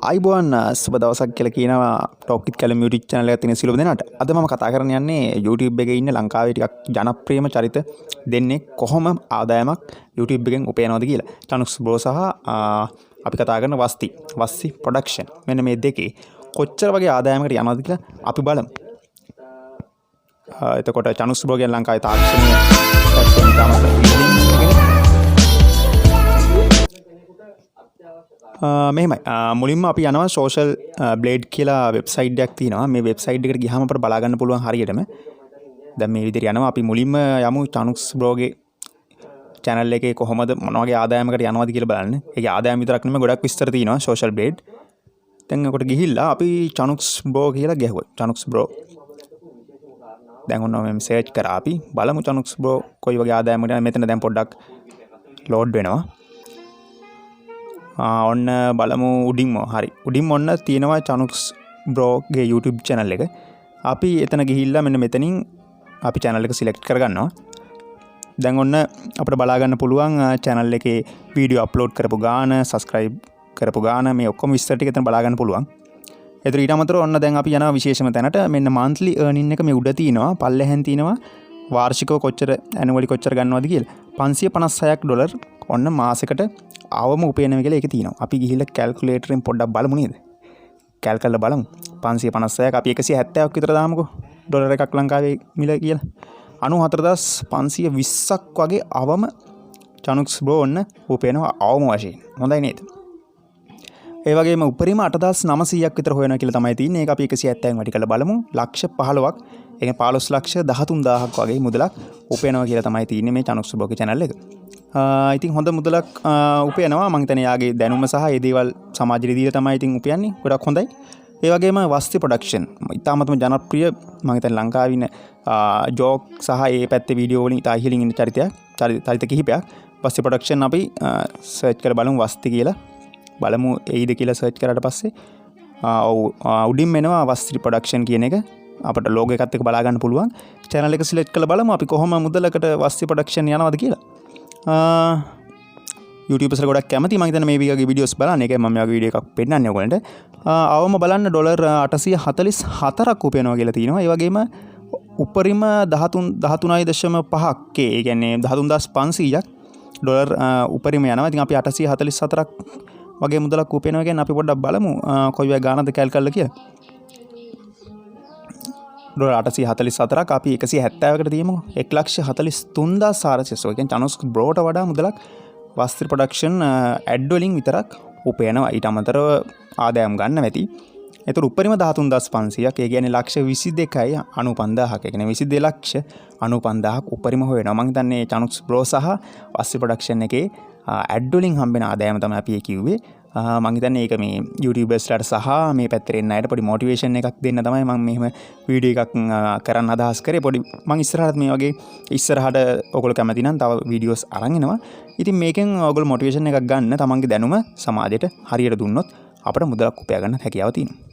අයිබෝන් සුබ දවසක් කියලා කියනවා ටොක් විත් කැලම් YouTube channel එකේ තියෙන සියලුම දෙනාට. අද මම කතා කරන්න යන්නේ YouTube එකේ ඉන්න ලංකාවේ ටිකක් ජනප්‍රියම චරිත දෙන්නේ කොහොම ආදායමක් YouTube එකෙන් උපයනවද කියලා. CHANUX bro සහ අපි කතා කරන WASTHI production. මෙන්න මේ දෙකේ කොච්චර වගේ ආදායමකට යනවද කියලා අපි බලමු. එතකොට CHANUX bro කියන ලංකාවේ තාක්ෂණීය පැත්තෙන් මෙහෙමයි මුලින්ම අපි යනවා social blade කියලා වෙබ්සයිට් එකක් තියෙනවා. මේ වෙබ්සයිට් එකට ගියාම අපිට බලා ගන්න පුළුවන් හරියටම. දැන් මේ විදිහට යනවා. අපි මුලින්ම යමු CHANUX bro ගේ channel එකේ කොහොමද මොන වගේ ආදායමකට යනවද කියලා බලන්න. ඒකේ ආදායම විතරක් නෙමෙයි ගොඩක් විස්තර තියෙනවා social blade. දැන් ඔකට ගිහිල්ලා අපි CHANUX bro කියලා ගැහුවා. CHANUX bro. දැන් ඔන්න මම search කරා අපි බලමු CHANUX bro කොයි වගේ ආදායමකට යනවද. මෙතන දැන් පොඩ්ඩක් load වෙනවා. ඔන්න බලමු උඩින්ම හරි උඩින්ම ඔන්න තියෙනවා CHANUX bro ගේ YouTube channel එක. අපි එතන ගිහිල්ලා මෙන්න මෙතනින් අපි channel එක select කරගන්නවා. දැන් ඔන්න අපිට බලා ගන්න පුළුවන් channel එකේ video upload කරපු ගාන, subscribe කරපු ගාන මේ ඔක්කොම විස්තර ටික එතන බලා ගන්න පුළුවන්. ඒතර ඊට අමතරව ඔන්න දැන් අපි යනවා විශේෂම තැනට. මෙන්න monthly earning එක මේ උඩ තියෙනවා. පල්ලෙහෙන් තියෙනවා වාර්ෂිකව කොච්චර annually කොච්චර ගන්නවද කියලා. $556 ඔන්න මාසෙකට අවම උපයනවා කියලා ඒක තියෙනවා. අපි ගිහිල්ලා calculator එකෙන් පොඩ්ඩක් බලමු නේද? කැල් කරලා බලමු. 556ක් අපි 170ක් විතර දාමුකෝ. ඩොලර් එකක් ලංකාවේ මිල කියලා. 94520ක් වගේ අවම CHANUX bro ඔන්න උපයනවා අවම වශයෙන්. හොඳයි නේද? ඒ වගේම උපරිම 8900ක් විතර හොයනවා කියලා තමයි තියෙන්නේ. ඒක අපි 170න් වැඩි කරලා බලමු. ලක්ෂ 15ක් ඒ කියන්නේ 15,13,000ක් වගේ මුදලක් උපයනවා කියලා තමයි තියෙන්නේ මේ CHANUX bro ගේ channel එක. ඉතින් හොඳ මුදලක් උපයනවා. මම හිතන්නේ යාගේ දැනුම සහ ඒ දේවල් සමාජෙට දීලා තමයි ඉතින් උපයන්නේ. ගොඩක් හොඳයි. ඒ වගේම WASTHI production ඉතාමත්ම ජනප්‍රිය මම හිතන්නේ ලංකාවේ ඉන්න ජෝක් සහ ඒ පැත්තේ වීඩියෝ වලින් ඉතා ඉහළින් ඉන්න චරිත කිහිපයක්. WASTHI production අපි සර්ච් කරලා බලමු WASTHI කියලා. බලමු එයිද කියලා සර්ච් කරාට පස්සේ උඩින්ම එනවා WASTHI production කියන එක. අපිට ලෝගෝ එකත් එක්ක බලා ගන්න පුළුවන්. channel එක select කරලා බලමු අපි කොහොම මුදලකට WASTHI production යනවද කියලා. YouTubers ගොඩක් කැමති. මම හිතන්නේ මේ වගේ වීඩියෝස් බලන්න. ඒකයි මම මේ වගේ වීඩියෝ එකක් පෙන්නන්නේ ඔයගොල්ලන්ට. අවම බලන්න $844ක් උපයනවා කියලා තියෙනවා. ඒ වගේම උපරිම 13.5ක් ඒ කියන්නේ 13500ක් ඩොලර් උපරිම යනවා. ඉතින් අපි 844ක් වගේ මුදලක් උපයනවා කියන්නේ අපි පොඩ්ඩක් බලමු කොයි වගේ ගානද කැල් කරලා කියලා. ඩොලර් 844ක් අපි 170කට තියමුකෝ. 1,43,400. ඒ කියන්නේ CHANUX bro-ට වඩා මුදලක් WASTHI production ad වලින් විතරක් උපයනවා. ඊට අමතරව ආදායම් ගන්න ඇති. ඒතර උපරිම 13,500ක්. ඒ කියන්නේ $22,95,000ක්. ඒ කියන්නේ 22,95,000ක් උපරිම හොයනවා. මම හිතන්නේ CHANUX bro සහ WASTHI production එකේ ad වලින් හම්බෙන ආදායම තමයි අපි කිව්වේ. මම හිතන්නේ ඒක මේ YouTubersලාට සහ මේ පැත්තේ ඉන්න අයට පොඩි මොටිවේෂන් එකක් දෙන්න තමයි මම මෙහෙම වීඩියෝ එකක් කරන්න අදහස් කරේ. පොඩි මම ඉස්සරහට මේ වගේ ඉස්සරහට ඔයගොල්ලෝ කැමති නම් තව වීඩියෝස් අරන් එනවා. ඉතින් මේකෙන් ඔයගොල්ලෝ මොටිවේෂන් එකක් ගන්න තමන්ගේ දැනුම සමාජයට හරියට දුන්නොත් අපිට මුදලක් උපයා ගන්න හැකියාව තියෙනවා.